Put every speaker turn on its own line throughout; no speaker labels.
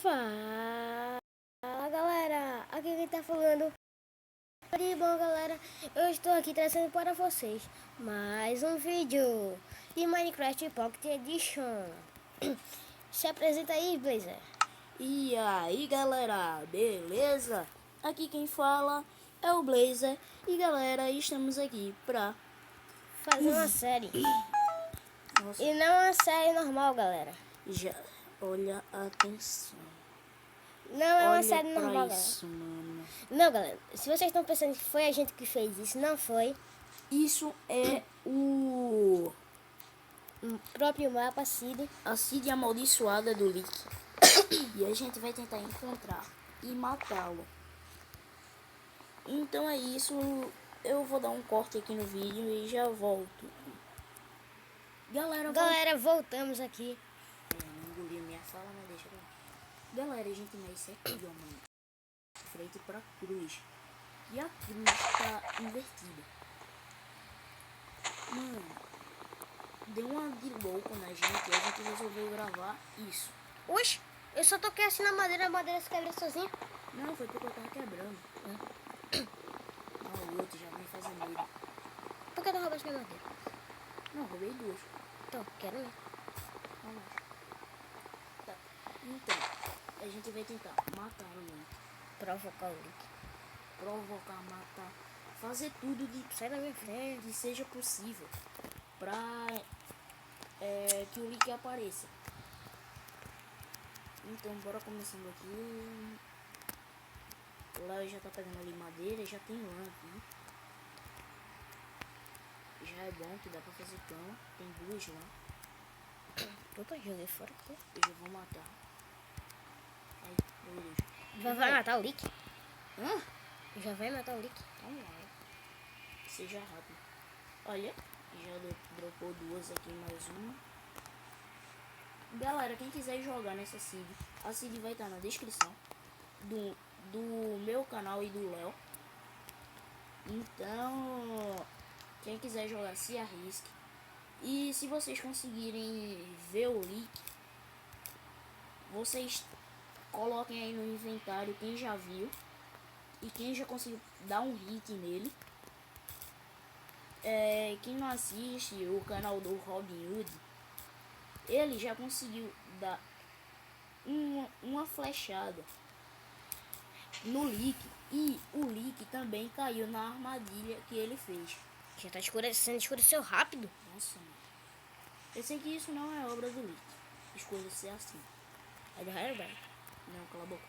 Fala galera, aqui quem tá falando. E bom galera, eu estou aqui trazendo para vocês mais um vídeo de Minecraft Pocket Edition. Se apresenta aí, Blazer.
E aí galera, beleza? Aqui quem fala é o Blazer. E galera, estamos aqui pra
fazer uma série.
Nossa.
E não uma série normal, galera.
Já, olha, atenção.
Não é uma
olha
série normal,
isso,
galera.
Mano.
Não, galera, se vocês estão pensando que foi a gente que fez isso, não foi.
Isso é o
próprio mapa Cid.
A Cid amaldiçoada do Leak. E a gente vai tentar encontrar e matá-lo. Então é isso. Eu vou dar um corte aqui no vídeo e já volto.
Galera, voltamos aqui.
Não engoliu minha fala, mas deixa eu... Galera, a gente nasce aqui, ó, mano. Frente pra cruz. E a cruz tá invertida. Mano, deu uma de louco na gente e a gente resolveu gravar isso.
Oxe, eu só toquei assim na madeira, a madeira se quebra sozinha.
Não, foi porque eu tava quebrando. Não, o outro já vem fazendo medo.
Por que tu roubaste minha madeira?
Não, roubei duas.
Então, quero ver.
Tá. Então, a gente vai tentar matar o Link.
Provocar o Link.
Provocar, matar. Fazer tudo de...
Sai da minha frente.
Que seja possível. Pra que o Link apareça. Então, bora começando aqui. O Léo já tá pegando ali madeira. Já tem lã aqui. Já é bom que dá pra fazer cama. Tem duas lá.
Opa, joguei fora.
Eu já vou matar. Ai, meu Deus.
Já vai matar o Lick?
Hã?
Já vai matar o Lick?
Vamos lá. Seja rápido. Olha, já dropou duas aqui, mais uma. Galera, quem quiser jogar nessa Cid, a Cid vai estar na descrição do meu canal e do Léo. Então, quem quiser jogar, se arrisque. E se vocês conseguirem ver o Leak, vocês coloquem aí no inventário quem já viu e quem já conseguiu dar um hit nele. Quem não assiste o canal do Robin Hood, ele já conseguiu dar uma flechada no Leak e o Leak também caiu na armadilha que ele fez.
Já tá escurecendo, escureceu rápido.
Nossa, mano. Eu sei que isso não é obra do Leak. Escolha ser assim.
É do Herobrine.
Não, cala a boca.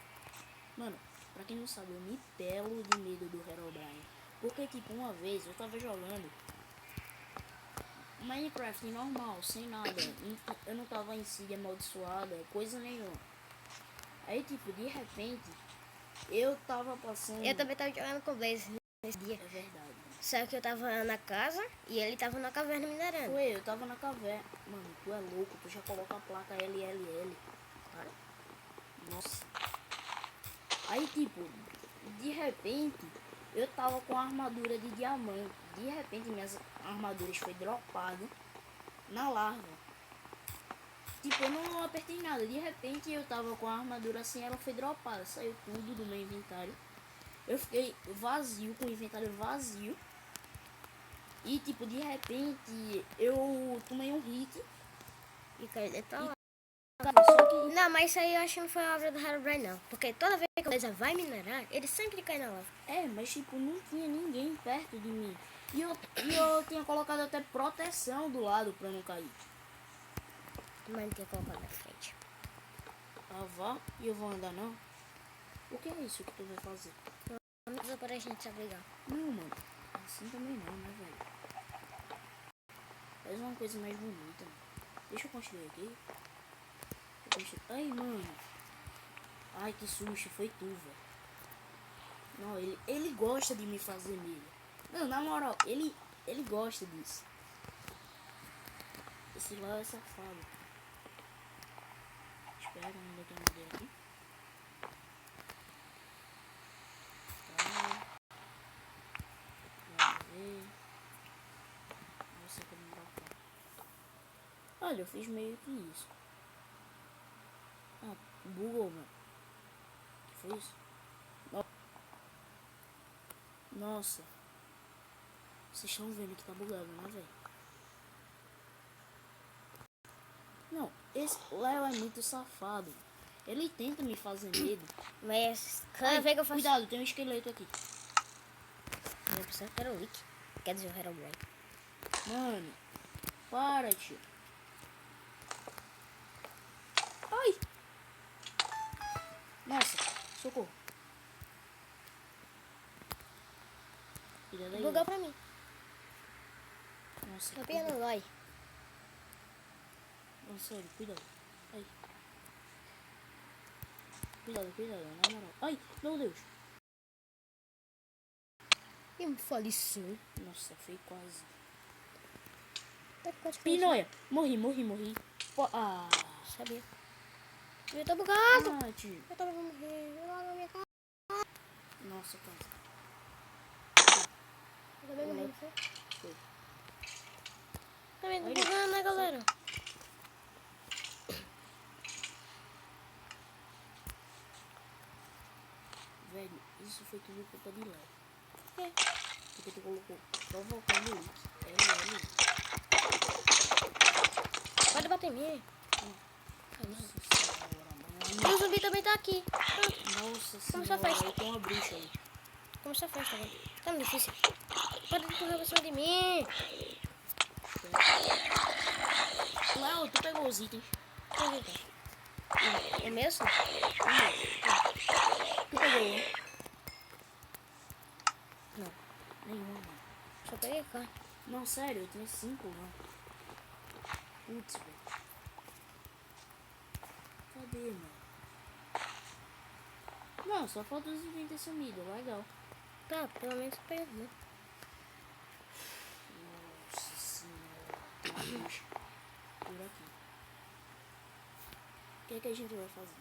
Mano, pra quem não sabe, eu me pelo de medo do Herobrine. Porque, tipo, uma vez eu tava jogando Minecraft normal, sem nada. Eu não tava em Cid amaldiçoada, coisa nenhuma. Aí, tipo, de repente, eu tava passando...
Eu também tava jogando com o Blaze nesse dia.
É verdade.
Só que eu tava na casa e ele tava na caverna minerando.
Foi, eu tava na caverna. Mano, tu é louco, tu já coloca a placa LLL. Cara. Nossa. Aí, tipo, de repente, eu tava com a armadura de diamante. De repente, minhas armaduras foi dropada na larva. Tipo, eu não apertei nada. De repente, eu tava com a armadura assim, ela foi dropada. Saiu tudo do meu inventário. Eu fiquei vazio, com o inventário vazio. E, tipo, de repente, eu tomei um hit.
E caiu dentro da lava.
Só que...
Não, mas isso aí eu acho que não foi a obra do Herobrine, não. Porque toda vez que o Blaze vai minerar, ele sempre cai na lava.
mas, tipo, não tinha ninguém perto de mim. E eu tinha colocado até proteção do lado pra não cair.
Mas não tinha colocado na frente.
Vá, e eu vou andar não? O que é isso que tu vai fazer?
Não precisa para a gente se abrigar.
Não, mano. Assim também não, né, velho? Faz uma coisa mais bonita, mano. Deixa eu construir aqui. Ai, mano. Ai, que susto. Foi tu, velho. Não, ele gosta de me fazer medo. Não, na moral, ele gosta disso. Esse lá é safado. Espera, ainda tem madeira aqui. Tá. Vamos ver. Nossa, como brocar. Olha, eu fiz meio que isso. Bugou, mano. foi isso? Nossa. Vocês estão vendo que tá bugado, né, velho? Não, esse Léo é muito safado. Ele tenta me fazer medo.
Mas cada
Ai,
vez que eu faço...
cuidado, tem um esqueleto aqui.
Eu pensava que era o Wick. Quer dizer, o Herobrine.
Mano, para, tio. Ai! Nossa, socorro. Cuidado aí.
Bugou pra mim.
Nossa,
Tá pegando vai.
não, sério, cuidado. Ai. Cuidado, na moral. Ai, meu Deus.
E me faleceu.
Nossa, foi quase.
Pode
Pinóia, morri. Pô, ah,
sabia. Eu tô bugado.
tio.
Eu tava morrer. Eu lá na minha casa.
Nossa, quase.
Eu também morri, não foi?
Foi.
Tá vendo?
Olha.
Bugando, né, galera?
Velho, isso foi tudo culpa de Léo.
É.
Porque tu colocou provocando o Wick. Ele.
Pode bater em mim.
Nossa senhora, mano.
E o zumbi também tá aqui.
Nossa
Como só
senhora,
faz?
aí tem uma bruxa ali.
Começou a festa agora. Tá muito difícil. Para de correr pra cima de mim.
Léo, tu pegou os itens.
É meu, sim?
Tu pegou um?
Não.
Nenhum, mano.
Só peguei carne.
Não, sério, eu tenho 5, mano. Putz, velho. Cadê, mano? Não, só falta os itens ter sumido. Legal.
Tá, pelo menos peguei. Né?
Nossa senhora. Tem uma bruxa por aqui. O que é que a gente vai fazer?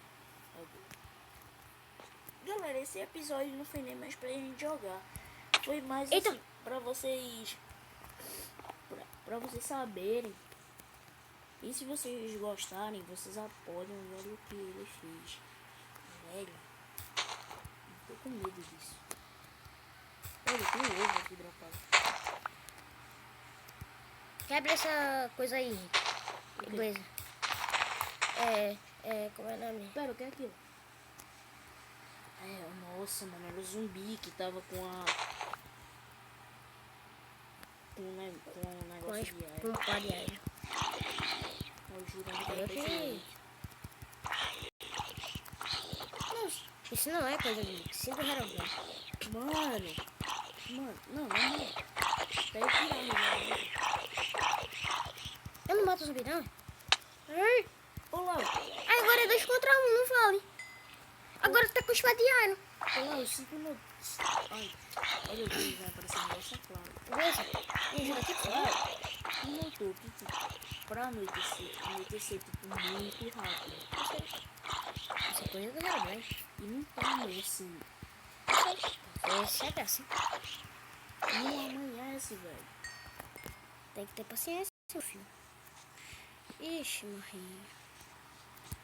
Galera, esse episódio não foi nem mais pra gente jogar. Foi mais
Eita.
assim, pra vocês... Pra vocês saberem. E se vocês gostarem, vocês apoiam o que ele fez. Velho. Tô com medo disso. Olha, tem um ovo aqui dropado.
Quebra essa coisa aí. Que coisa. Como é o nome?
Pera, o que é aquilo? Nossa, mano, era o zumbi que tava com a... Com um negócio de ar.
Com um pá de air.
Eu juro que era
Ok. Isso não é coisa de 5 Herobrine.
Mano, não. Pega aqui, mano.
Eu não mato o zumbi, não. Ai.
Ô, Lau.
Ai, agora é 2 contra 1, não vale. Agora tá com espada de iron.
Ô, Lau, 5 minutos. Ai, olha o vídeo, vai aparecer um negócio claro.
Beleza? Me ajuda aqui,
Tu notou que, tipo, pra anoitecer, tipo, muito rápido.
Essa é coisa do Herobrine.
E não tem assim.
Esse é graça.
Não amanhece, velho.
Tem que ter paciência, meu filho. Ixi, morri.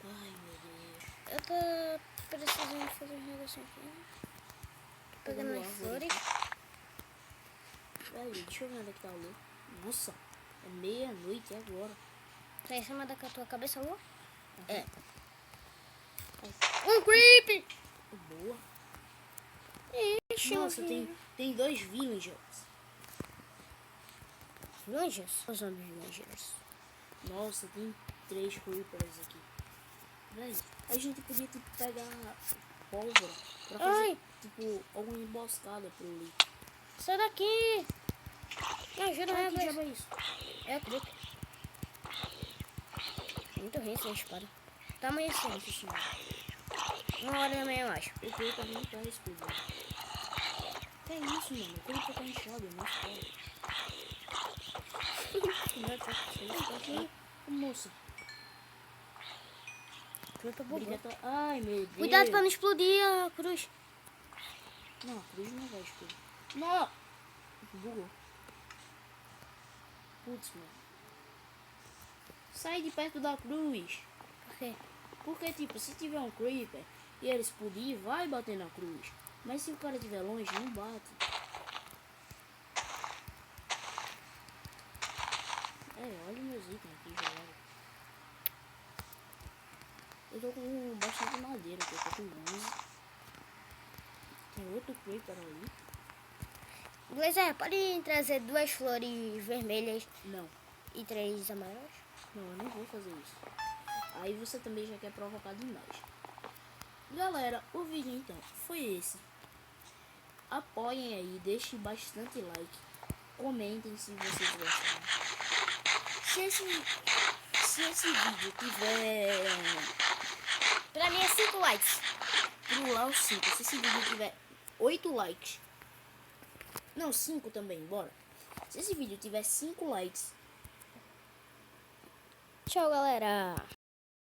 Ai, meu Deus.
Eu tô precisando fazer um negocinho aqui. Tô pegando as flores.
Velho, deixa eu ver onde é que tá o Lu. Nossa, é meia-noite agora.
Tá em cima da tua cabeça, Lu? É.
Ai,
Um creep!
boa.
Ixi,
Nossa,
morri.
tem 2 villagers.
Villagers? Os zombies villagers.
Nossa, tem 3 creepers aqui. Véi, a gente podia tipo pegar pólvora pra fazer
Ai.
tipo alguma emboscada pro Lee.
Sai daqui! Me ajuda,
Ai, que
rapaz.
diabo é isso?
É o creep. Muito ruim essa espada. Tá amanhecendo.
Nossa senhora.
1h da manhã, eu acho.
O creeper não tá explodindo. Que é isso, mano? O creeper tá inchado, não é moça.
Creeper bugou.
Obrigada. Ai, meu Deus.
Cuidado pra não explodir a cruz.
Não, a cruz não vai explodir. Não! Bugou. Putz, mano. Sai de perto da cruz.
Por quê?
Porque, tipo, se tiver um creeper, e ele explodir, vai bater na cruz. Mas se o cara estiver longe, não bate. Olha meus itens aqui, galera. Eu tô com bastante madeira aqui, eu tô com 11. Tem outro creeper ali.
Blazer, pode trazer 2 flores vermelhas
Não,
e 3 amarelas?
não, eu não vou fazer isso. Aí você também já quer provocar demais. Galera, o vídeo então foi esse. Apoiem aí, deixem bastante like. Comentem se vocês gostaram. Se esse vídeo tiver...
Pra mim é 5 likes.
Pro Lau 5, se esse vídeo tiver 8 likes. Não, 5 também, bora. Se esse vídeo tiver 5 likes.
Tchau, galera.